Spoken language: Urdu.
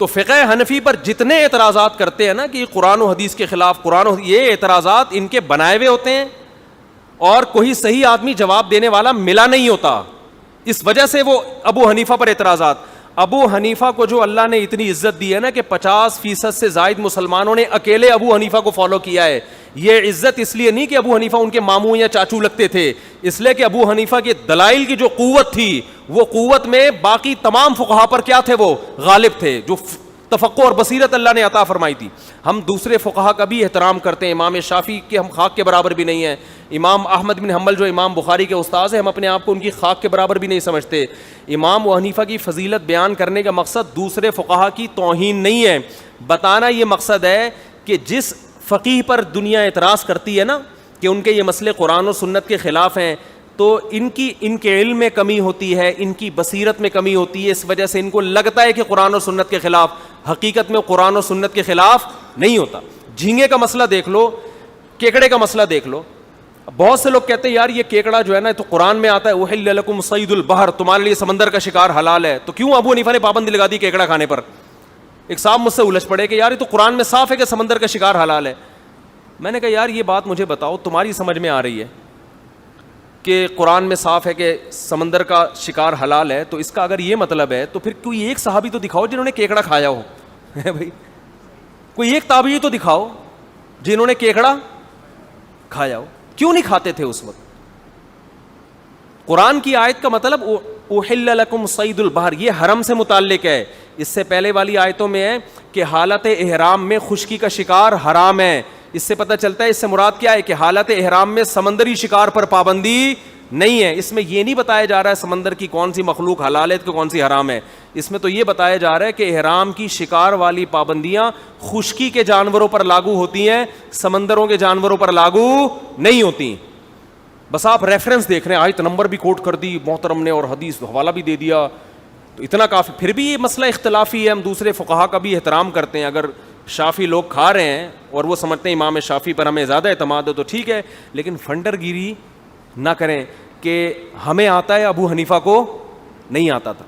تو فقہ حنفی پر جتنے اعتراضات کرتے ہیں نا کہ قرآن و حدیث کے خلاف، یہ اعتراضات ان کے بنائے ہوئے ہوتے ہیں اور کوئی صحیح آدمی جواب دینے والا ملا نہیں ہوتا. اس وجہ سے وہ ابو حنیفہ پر اعتراضات. ابو حنیفہ کو جو اللہ نے اتنی عزت دی ہے نا کہ 50% سے زائد مسلمانوں نے اکیلے ابو حنیفہ کو فالو کیا ہے. یہ عزت اس لیے نہیں کہ ابو حنیفہ ان کے ماموں یا چاچو لگتے تھے، اس لیے کہ ابو حنیفہ کے دلائل کی جو قوت تھی وہ قوت میں باقی تمام فقہا پر کیا تھے، وہ غالب تھے، جو تفقہ اور بصیرت اللہ نے عطا فرمائی تھی. ہم دوسرے فقہا کا بھی احترام کرتے ہیں. امام شافعی کے ہم خاک کے برابر بھی نہیں ہیں. امام احمد بن حنبل جو امام بخاری کے استاذ ہیں، ہم اپنے آپ کو ان کی خاک کے برابر بھی نہیں سمجھتے. امام و حنیفہ کی فضیلت بیان کرنے کا مقصد دوسرے فقہا کی توہین نہیں ہے. بتانا یہ مقصد ہے کہ جس فقیہ پر دنیا اعتراض کرتی ہے نا کہ ان کے یہ مسئلے قرآن و سنت کے خلاف ہیں، تو ان کے علم میں کمی ہوتی ہے، ان کی بصیرت میں کمی ہوتی ہے. اس وجہ سے ان کو لگتا ہے کہ قرآن و سنت کے خلاف، حقیقت میں قرآن و سنت کے خلاف نہیں ہوتا. جھینگے کا مسئلہ دیکھ لو، کیکڑے کا مسئلہ دیکھ لو. بہت سے لوگ کہتے ہیں یار یہ کیکڑا جو ہے نا تو قرآن میں آتا ہے احل لکم صید البحر، تمہارے لیے سمندر کا شکار حلال ہے، تو کیوں ابو حنیفہ نے پابندی لگا دی کیکڑا کھانے پر؟ ایک صاحب مجھ سے الجھ پڑے کہ یار یہ تو قرآن میں صاف ہے کہ سمندر کا شکار حلال ہے. میں نے کہا یار یہ بات مجھے بتاؤ، تمہاری سمجھ میں آ رہی ہے کہ قرآن میں صاف ہے کہ سمندر کا شکار حلال ہے، تو اس کا اگر یہ مطلب ہے تو پھر کوئی ایک صحابی تو دکھاؤ جنہوں نے کیکڑا کھایا ہو. بھائی کوئی ایک تابعی تو دکھاؤ جنہوں نے کیکڑا کھایا ہو. کیوں نہیں کھاتے تھے اس وقت؟ قرآن کی آیت کا مطلب احل لکم صید البحر، یہ حرم سے متعلق ہے. اس سے پہلے والی آیتوں میں ہے کہ حالت احرام میں خشکی کا شکار حرام ہے. اس سے پتہ چلتا ہے اس سے مراد کیا ہے کہ حالت احرام میں سمندری شکار پر پابندی نہیں ہے. اس میں یہ نہیں بتایا جا رہا ہے سمندر کی کون سی مخلوق حلال ہے تو کون سی حرام ہے. اس میں تو یہ بتایا جا رہا ہے کہ احرام کی شکار والی پابندیاں خشکی کے جانوروں پر لاگو ہوتی ہیں، سمندروں کے جانوروں پر لاگو نہیں ہوتی. بس آپ ریفرنس دیکھ رہے ہیں، آیت نمبر بھی کوٹ کر دی محترم نے اور حدیث حوالہ بھی دے دیا، تو اتنا کافی. پھر بھی یہ مسئلہ اختلافی ہے، ہم دوسرے فقہا کا بھی احترام کرتے ہیں. اگر شافی لوگ کھا رہے ہیں اور وہ سمجھتے ہیں امام شافی پر ہمیں زیادہ اعتماد ہے تو ٹھیک ہے، لیکن فنڈر گیری نہ کریں کہ ہمیں آتا ہے ابو حنیفہ کو نہیں آتا تھا.